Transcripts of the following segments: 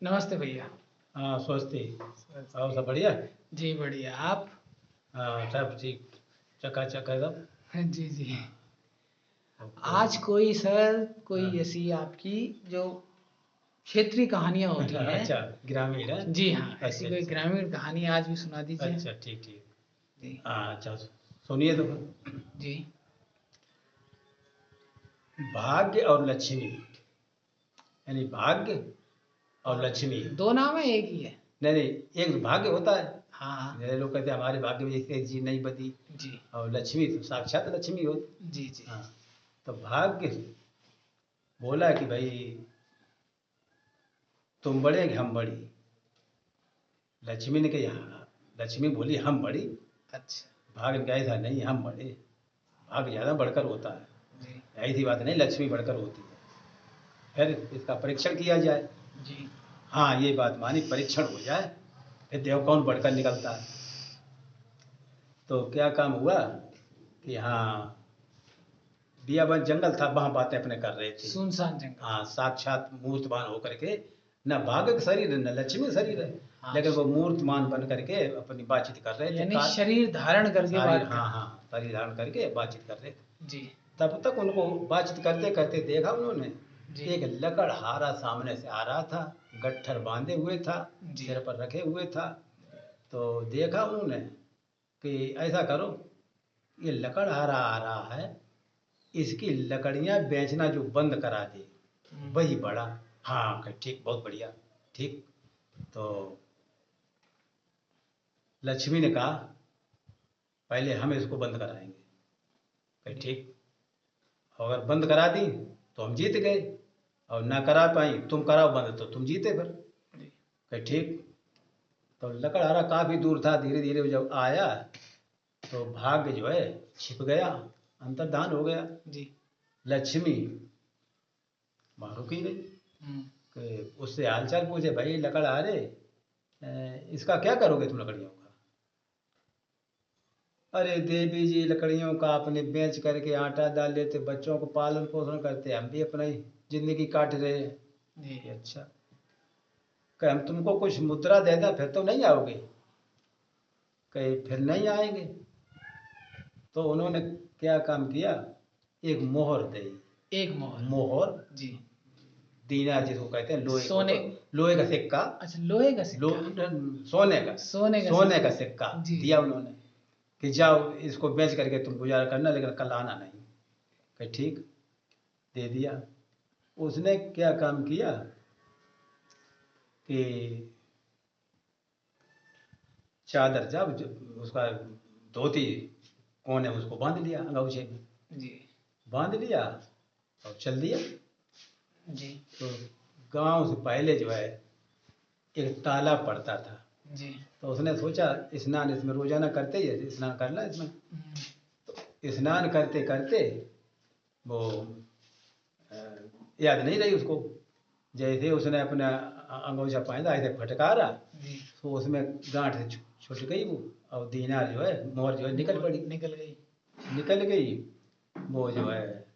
नमस्ते भैया। हाँ स्वस्ति। और नमस्ते। सब बढ़िया। जी बढ़िया, आप? हाँ सब ठीक, चकाचक है सब। हाँ, जी जी। हाँ, ओके। आज कोई सर, कोई हाँ ऐसी आपकी जो क्षेत्रीय कहानियाँ होती हैं। अच्छा, ग्रामीण है। जी हाँ, ऐसी अच्छा कोई अच्छा ग्रामीण कहानी आज भी सुना दीजिए। अच्छा, ठीक ठीक। जी हाँ अच्छा, सुनिए तो फिर। जी। भाग्य और लक्ष्मी, यानी भाग्य और और लक्ष्मी। दो नाम है, एक ही है? नहीं नहीं, एक तो भाग्य होता है। हाँ हाँ। जैसे लोग कहते हैं हमारे भाग्य में एक चीज नहीं बची। जी और लक्ष्मी तो साक्षात लक्ष्मी होती। जी जी। हाँ, तो भाग्य बोला कि भाई तुम बड़े कि हम बड़ी। लक्ष्मी ने कहा हाँ, लक्ष्मी बोली हम बड़ी। अच्छा। भाग क्या था, नहीं हम बड़े। भाग ज़्यादा बढ़कर होता है, जी ऐसी बात नहीं लक्ष्मी बढ़कर होती है। फिर इसका परीक्षण किया जाए। जी। हाँ ये बात मानी, परीक्षण हो जाए फिर देखो कौन बढ़कर निकलता है। तो क्या काम हुआ कि हाँ, बियाबान जंगल था, वहाँ बातें अपने कर रहे थे। सुनसान जंगल। हाँ, साक्षात मूर्तमान होकर के, न भाग्य का शरीर है न लक्ष्मी का शरीर है, हाँ, लेकिन वो मूर्तमान बन करके अपनी बातचीत कर रहे थे। यानी शरीर धारण करके शरीर, बात हाँ कर। हाँ, शरीर धारण करके बातचीत कर रहे थे। जी तब तक उनको बातचीत करते करते देखा उन्होंने, जी एक लकड़हारा सामने से आ रहा था, गट्ठर बांधे हुए था, जी। सिर पर रखे हुए था। तो देखा उन्होंने कि ऐसा करो, ये लकड़हारा आ रहा है, इसकी लकड़ियां बेचना जो बंद करा दे वही बड़ा। हाँ कहा, ठीक, बहुत बढ़िया, ठीक। तो लक्ष्मी ने कहा पहले हम इसको बंद कराएंगे। कहा ठीक, अगर बंद करा दी तो हम जीत गए, और ना करा पाई तुम कराओ बंद तो तुम जीते फिर। कहे ठीक। तो लकड़हारा काफी दूर था, धीरे धीरे जब आया तो भाग्य जो है छिप गया, अंतर्धान हो गया। जी। लक्ष्मी वहां रुकी नहीं कि उससे हालचाल पूछे, भाई लकड़हारे इसका क्या करोगे तुम लकड़ियों का? अरे देवी जी, लकड़ियों का अपने बेच करके आटा डाल लेते, बच्चों को पालन पोषण करते, हम भी अपनी जिंदगी काट रहे हैं। जी। कि अच्छा, कि हम तुमको कुछ मुद्रा दे दें फिर तो नहीं आओगे? कहे फिर नहीं आएंगे। तो उन्होंने क्या काम किया, एक मोहर दी। एक मोहर। मोहर, जी। दीना जिसको कहते हैं, लोहे को सोने। तो लोहे का सिक्का। अच्छा, लोहे का लो सिक्का। सोने का, सोने का सोने सिक्का। का सिक्का जी दिया जी। उन्होंने कि जाओ इसको बेच करके तुम गुजारा करना, लेकिन कल आना नहीं। कहे ठीक, दे दिया। उसने क्या काम किया कि चादर, जब उसका धोती कोने में उसको बांध लिया, अंगूछे में जी बांध लिया और चल दिया। जी तो गांव से पहले जो है एक तालाब पड़ता था। जी। तो उसने सोचा स्नान इसमें रोजाना करते ही है, स्नान करना इसमें। तो स्नान करते करते वो अ, याद नहीं रही उसको, जैसे उसने अपना अंगूछा पहना ऐसे फटकारा जी। तो उसमें गांठ से छूट गई वो, और दीनार जो है, मोहर जो है निकल पड़ी। निकल गई। निकल गई, वो जो है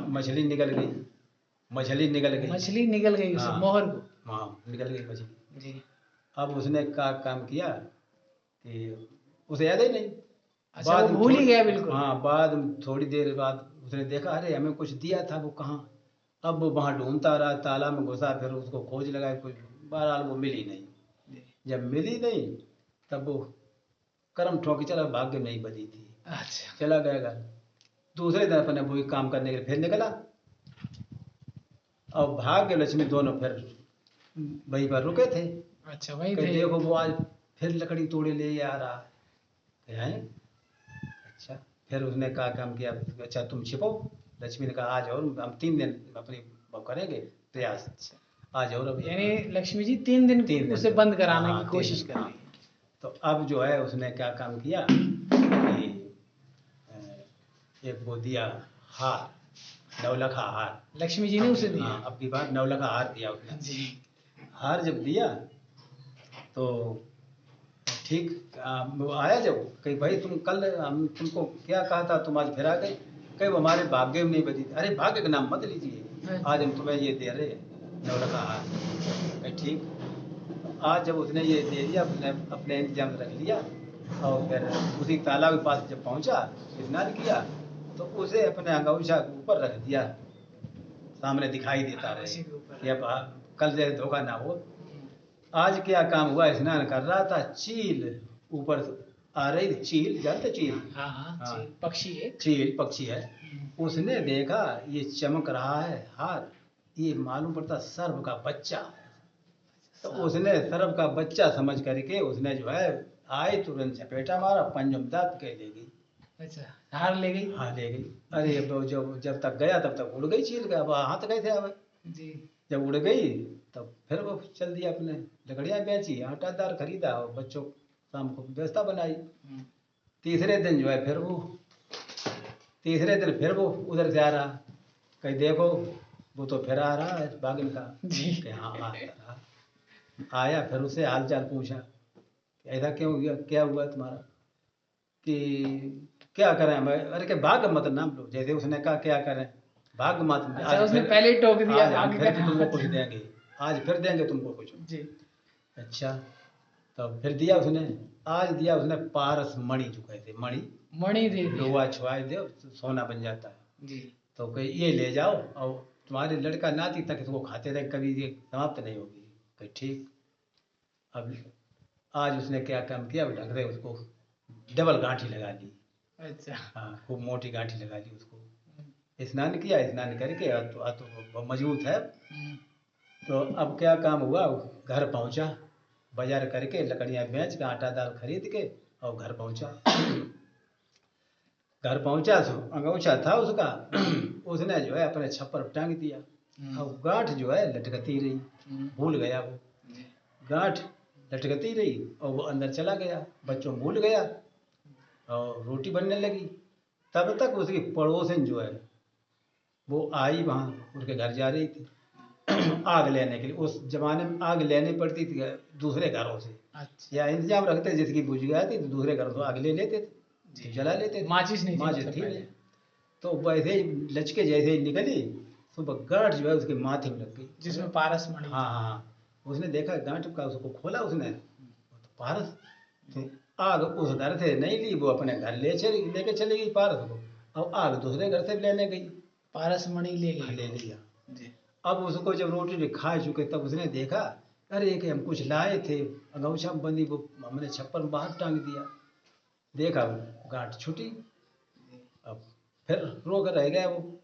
मछली निकल गई, मछली निकल गई। मछली निकल गई उस हाँ मोहर को। हाँ, निकल गई मछली। जी। अब उसने क्या काम किया कि उसे याद ही नहीं। अच्छा, वो बाद में भूल ही गया बिल्कुल। हाँ, बाद में थोड़ी देर बाद उसने देखा, अरे हमें कुछ दिया था, वो कहाँ? अब वो वहाँ ढूंढता रहा, ताला में घुसा, फिर उसको खोज लगाया, कुछ बहरहाल वो मिली नहीं। जी। जब मिली नहीं तब वो कर्म ठोंकी चला, भाग्य नहीं बदी थी, अच्छा। चला गया घर। दूसरे दिन अपने वही काम करने के लिए फिर निकला, और भाग्य लक्ष्मी दोनों फिर वहीं पर रुके थे। अच्छा, वही कहे थे। देखो वो आज फिर लकड़ी तोड़े ले आ रहा है। हैं? अच्छा, फिर उसने कहा काम किया, अच्छा तुम छिपो। लक्ष्मी ने कहा आ जाओ, हम 3 दिन अपनी वो करेंगे प्रयास, अच्छा, आ जाओ अभी। यानी लक्ष्मी जी 3 दिन 3 दिन उसे तक, बंद हाँ कराने हाँ की 3 दिन, कोशिश कर हाँ। रही है। तो अब जो है उसने क्या काम किया कि एक वो दिया हार, नवलखा हार। लक्ष्मी जी ने उसे दिया। हाँ, अब की बार नवलखा हार दिया उसने। जी हार जब दिया तो ठीक, वो आया जब, कही भाई तुम कल हम तुमको क्या कहा था, तुम आज फिर आ गए। कहे वो हमारे भाग्य में नहीं बची थी। अरे भाग्य का नाम मत लीजिए, आज हम तुम्हें ये दे रहे हैं, नौलखा हार। कहे ठीक। आज जब उसने ये दे दिया, उसने अपने इंतजाम से रख लिया, और फिर उसी तालाब के पास जब पहुंचा, स्नान किया, तो उसे अपने अंगौछा के ऊपर रख दिया, सामने दिखाई देता रहे उसी के ऊपर। कि अब कल से धोखा ना हो। आज क्या काम हुआ, स्नान कर रहा था, चील ऊपर आ रही थी। चील जानते, चील? हाँ हाँ, हाँ। पक्षी है। चील पक्षी है। उसने देखा ये चमक रहा है हार, ये मालूम पड़ता सर्प का बच्चा है। तो उसने सर्प का बच्चा समझ करके उसने जो है आए तुरंत झपेटा मारा, पंजम दांत के ले गई। अच्छा, हार ले गई। हाँ ले गई। अरे अब जब तक गया तब तक उड़ गई चील का, अब हाथ गए थे। अब जी। जब उड़ गई तब फिर वो चल दिया, अपने लकड़ियाँ बेची, आटा दाल खरीदा, और बच्चों शाम को व्यवस्था बनाई। तीसरे दिन जो है फिर वो उधर से आ रहा, कहीं देखो वो तो फिर आ रहा है बागिन का। जी। कि हाँ आ रहा। आया, फिर उससे हाल चाल पूछा कि ऐसा क्यों हुआ, क्या हुआ तुम्हारा, कि क्या करें मैं, अरे कि भाग मत नाम लो, जैसे उसने कहा क्या करें, भाग मत। अच्छा, उसने पहले ही टोक दिया, आज हम भाग फिर का तुमको नाम कुछ बता। देंगे, आज फिर देंगे तुमको कुछ। जी। अच्छा, तब फिर दिया उसने। आज दिया उसने पारस मणि, जो कहते मणि, मणि दे दिया। लोहा छुआए दे सोना बन जाता है। जी। तो कही ये ले जाओ, और तुम्हारे लड़का नाती तक इसको खाते रहे, कभी ये समाप्त नहीं होगी। कही ठीक। अब आज उसने क्या काम किया, ढंग से उसको डबल गांठी लगा ली। अच्छा। हाँ, खूब मोटी गांठी लगा ली उसको। स्नान किया, स्नान करके तो मजबूत है। तो अब क्या काम हुआ, घर पहुंचा, बाजार करके लकड़ियां बेच के आटा दाल खरीद के, और घर पहुंचा। घर पहुंचा तो अंगोछा था उसका, उसने जो है अपने छप्पर पर टांग दिया, और गांठ जो है लटकती रही। भूल गया वो, गांठ लटकती रही, और वो अंदर चला गया, बच्चों भूल गया, और रोटी बनने लगी। तब तक उसकी पड़ोसन जो है वो आई, वहाँ उसके घर जा रही थी आग लेने के लिए। उस जमाने में आग लेनी पड़ती थी दूसरे घरों से, अच्छा। या इंतजाम रखते, जिसकी बुझ गया थी तो दूसरे घरों से आग ले लेते थे, तो जला लेते थे। माचिस नहीं थी, माचिस मतलब थी पहले। नहीं। तो वैसे ही लचके जैसे ही निकली, सुबह गांठ जो है उसके माथे में लग गई, जिसमें पारस मणि। हाँ हाँ हाँ। उसने देखा गांठ का, उसको खोला उसने, तो पारस। तो आग उस घर से नहीं ली, वो अपने घर लेके चली गई पारस को, और आग दूसरे घर से भी लेने गई, पारस मणि ले हाँ, गई। ले लिया। जी। अब उसको जब रोटी खा चुके, तब उसने देखा, अरे कि हम कुछ लाए थे, अंगौछा में बंदी, वो हमने छप्पर में बाहर टांग दिया। देखा वो गांठ छूटी। अब फिर रो कर रह गया वो।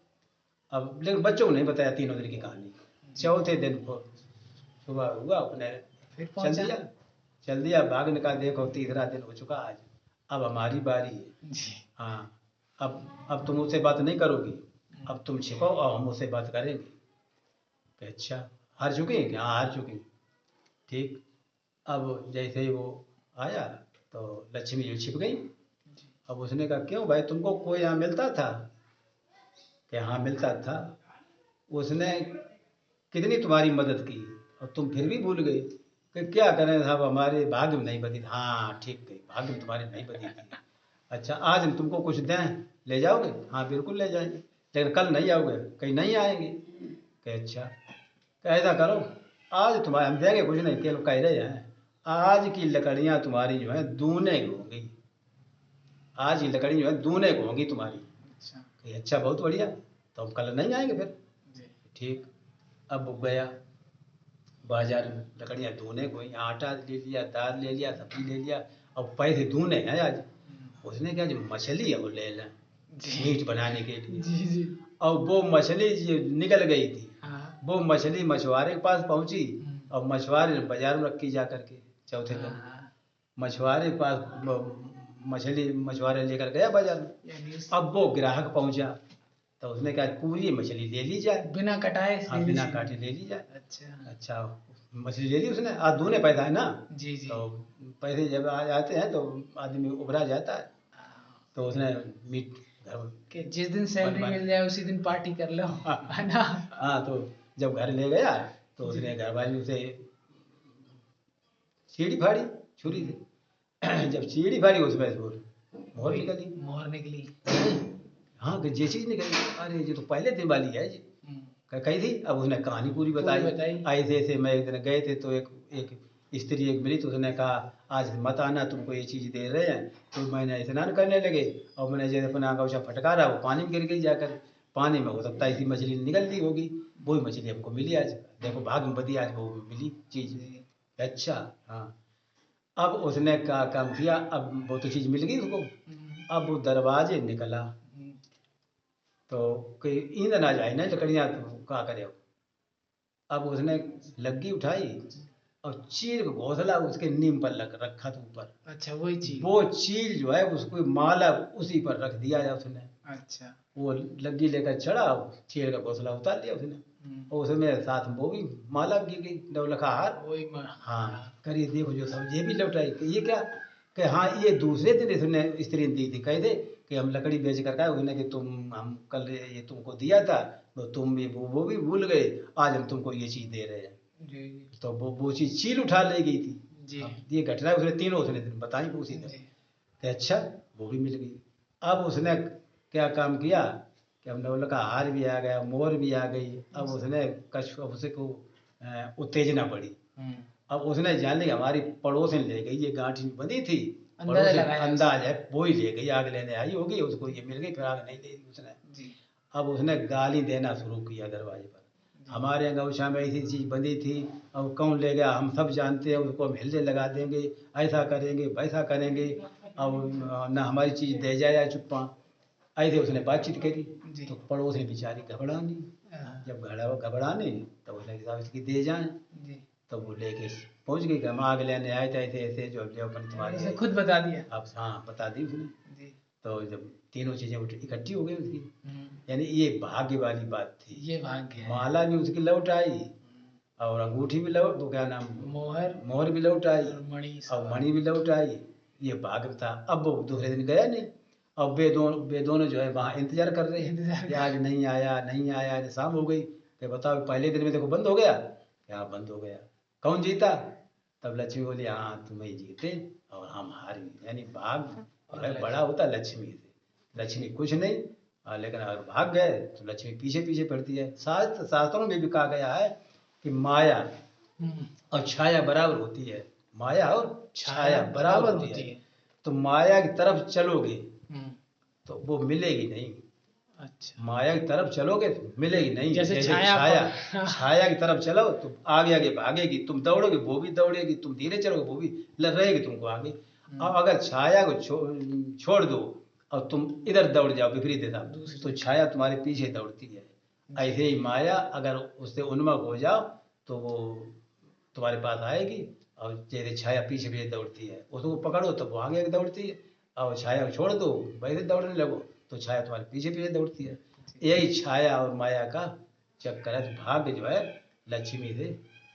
अब लेकिन बच्चों को नहीं बताया तीनों दिन की कहानी। चौथे दिन को सुबह हुआ, अपने फिर चल पहुंचा। दिया, भागने का। देखो तीसरा दिन हो चुका आज, अब हमारी बारी है। जी। हाँ, अब तुम उससे बात नहीं करोगी, अब तुम छिपो और हम उससे बात करेंगे। कि अच्छा, हार चुकी हैं? कि हाँ हार चुकी। ठीक। अब जैसे ही वो आया तो लक्ष्मी जी छिप गई। अब उसने कहा क्यों भाई, तुमको कोई यहाँ मिलता था? कि हाँ मिलता था। उसने कितनी तुम्हारी मदद की, और तुम फिर भी भूल गए। कि क्या करें साहब, हमारे भाग्य में नहीं बदी। हाँ ठीक है, भाग्य में तुम्हारी नहीं बदी थी। अच्छा, आज हम तुमको कुछ दें, ले जाओगे? हाँ बिल्कुल ले जाएंगे, लेकिन कल नहीं आओगे? कहीं नहीं आएंगे। कि अच्छा, कि ऐसा करो, आज तुम्हारे हम देंगे कुछ नहीं, केवल कह रहे हैं आज की लकड़ियाँ तुम्हारी जो है दूने की होंगी, आज की लकड़ी जो है दूने को होंगी तुम्हारी। अच्छा। कि अच्छा बहुत बढ़िया, तो हम कल नहीं आएंगे फिर। जी। ठीक। अब वो गया बाजार में, लकड़ियाँ दूने को, आटा ले लिया, दाल ले लिया, सब्जी ले लिया, अब पैसे दूने हैं आज। उसने क्या, जो मछली है वो ले लें जी। मीट बनाने के लिए। जी जी। और वो मछली जो निकल गई थी, हाँ। वो मछली मछुआरे के पास पहुंची, और मछुआरे ने बाजार में रखी जा करके। चौथे दिन हाँ। मछुआरे के पास मछली मछुआरे लेकर गया बाजार में। यानी अब वो ग्राहक पहुंचा, तो उसने कहा पूरी मछली ले ली जाए, बिना कटाए हाँ ले बिना लीजिए। काटे ले ली जाए। अच्छा। अच्छा, मछली ले ली उसने, आज दूने पैसा है ना। जी जी। तो पैसे जब आ जाते हैं तो आदमी उभरा जाता है। तो उसने मीट घर कि जिस दिन सैलरी मिल जाए उसी दिन पार्टी कर लो, है ना। हाँ, तो जब घर ले गया तो उसने घर वाली उसे सीढ़ी फाड़ी छुरी से। जब सीढ़ी फाड़ी उसमें से मोहर निकली। मोहर निकली। हाँ, कि ये चीज निकली, अरे ये तो पहले दिन वाली है जी। कही थी। अब उसने कहानी पूरी बताई। ऐसे ऐसे मैं एक दिन गए थे तो एक एक स्त्री एक मिली, तो उसने कहा आज मत आना, तुमको ये चीज़ दे रहे हैं। तो मैंने स्नान करने लगे और मैंने जैसे अपना अंगूठा फटकारा, वो पानी में गिर गई जाकर। पानी में हो सकता है इसी मछली निकलती होगी, वही मछली हमको मिली आज। देखो भाग में बदी, आज वो मिली चीज़। अच्छा हाँ। अब उसने क्या काम किया, अब वो तो चीज़ मिल गई उसको। अब वो दरवाजे निकला तो कोई ईंद ना जाए ना लकड़ियाँ, तो क्या करे। अब उसने लग्गी उठाई और चील का घोंसला उसके नीम पर रखा था ऊपर। अच्छा वही चीज। वो चील जो है उसको माला उसी पर रख दिया है उसने। अच्छा। वो लग्गी लेकर चढ़ा, चील का घोंसला उतार लिया उसने। और उसमें साथ में वो भी माला गिर गई, नवलखा हार। वही हाँ करिए देखो जो सब ये भी लौटाई कि ये क्या, कि हाँ ये दूसरे दिन इसने स्त्री ने दी थी। कहे थे कि हम लकड़ी बेच कर का उसने कि तुम हम कल ये तुमको दिया था, तो तुम भी वो भी भूल गए, आज हम तुमको ये चीज़ दे रहे हैं। जी तो वो चीज़ चील उठा ले गई थी जी। अब ये घटना उसने तीनों उसने दिन बताई उसी दिन कि अच्छा वो भी मिल गई। अब उसने क्या काम किया कि अब नवल का हार भी आ गया, मोर भी आ गई। अब उसने कछ उसे को उत्तेजना बढ़ी। अब उसने जान लिया हमारी पड़ोसन ले गई, ये गांठी में बंधी थी, पड़ोसन अंदाज है वो ही ले गई, आग लेने आई होगी, उसको ये मिल गई, फिर आग नहीं ले दी उसने। अब उसने गाली देना शुरू किया दरवाजे पर, हमारे गौशा में ऐसी चीज़ बंधी थी, अब कौन ले गया, हम सब जानते हैं, उसको हम हिल्ले लगा देंगे, ऐसा करेंगे वैसा करेंगे, अब ना हमारी चीज़ दे जाए चुप्पा। ऐसे उसने बातचीत करी। तो पड़ोसी बेचारी घबरानी, जब घबरानी तो उसने कहा इसकी दे जाए। तो वो लेके पहुंच गई कि हम आग लेने आए थे, ऐसे ऐसे जो अपन तुम्हारी खुद बता दिया। अब हाँ बता दी उसने। तो जब तीनों चीज़ें इकट्ठी हो गई उसकी, यानी ये भाग्य वाली बात थी। ये भाग्य है। माला भी उसकी लौट आई और अंगूठी भी लौट, वो क्या नाम, मोहर भी लौट आई और मणि भी लौट आई। ये भाग्य था। अब वो दूसरे दिन गया नहीं। अब वे दोनों जो है वहाँ इंतजार कर रहे हैं कि आज नहीं आया नहीं आया। आज शाम हो गई कि बताओ पहले दिन में देखो बंद हो गया, क्या बंद हो गया, कौन जीता। तब लक्ष्मी बोली हाँ तुम ही जीते और हम हारी। यानी भाग बड़ा होता लक्ष्मी से, लक्ष्मी कुछ नहीं लेकिन अगर भाग गए तो लक्ष्मी पीछे पीछे पड़ती है। शास्त्रों में भी कहा गया है कि माया और छाया बराबर होती है, माया और छाया बराबर होती है। तो माया की तरफ चलोगे तो वो मिलेगी नहीं। अच्छा। माया की तरफ चलोगे तो मिलेगी नहीं। जैसे छाया की तरफ चलो तो आगे आगे भागेगी, तुम दौड़ोगे वो भी दौड़ेगी, तुम धीरे चलोगे वो भी रहेगी तुमको आगे। अब अगर छाया को छोड़ दो और तुम इधर दौड़ जाओ विपरीत दिशा, तो छाया तुम्हारे पीछे दौड़ती है। ऐसे ही माया अगर उससे उन्मुख हो जाओ तो वो तुम्हारे पास आएगी, और जैसे छाया पीछे पीछे दौड़ती है, उसको पकड़ो तो वो आगे दौड़ती है, और छाया को छोड़ दो वैसे दौड़ने लगो तो छाया तुम्हारे पीछे पीछे दौड़ती है। यही छाया और माया का चक्कर है। तो भाग्य जो है लक्ष्मी से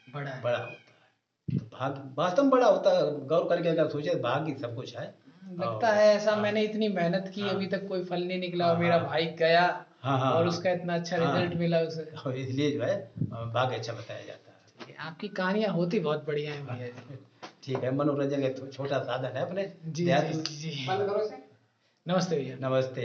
बड़ा होता है। तो भाग्य वास्तव में बड़ा होता है, गौर करके अगर सोचे भाग्य सब कुछ है। लगता है ऐसा। मैंने इतनी मेहनत की, अभी तक कोई फल नहीं निकला, और मेरा भाई गया और उसका इतना अच्छा रिजल्ट मिला उसे। इसलिए जो है भाग्य अच्छा बताया जाता है। आपकी कहानियां होती बहुत बढ़िया है भैया जी। ठीक है, मनोरंजन का छोटा साधन है अपने। जी जी जी। नमस्ते भैया। नमस्ते।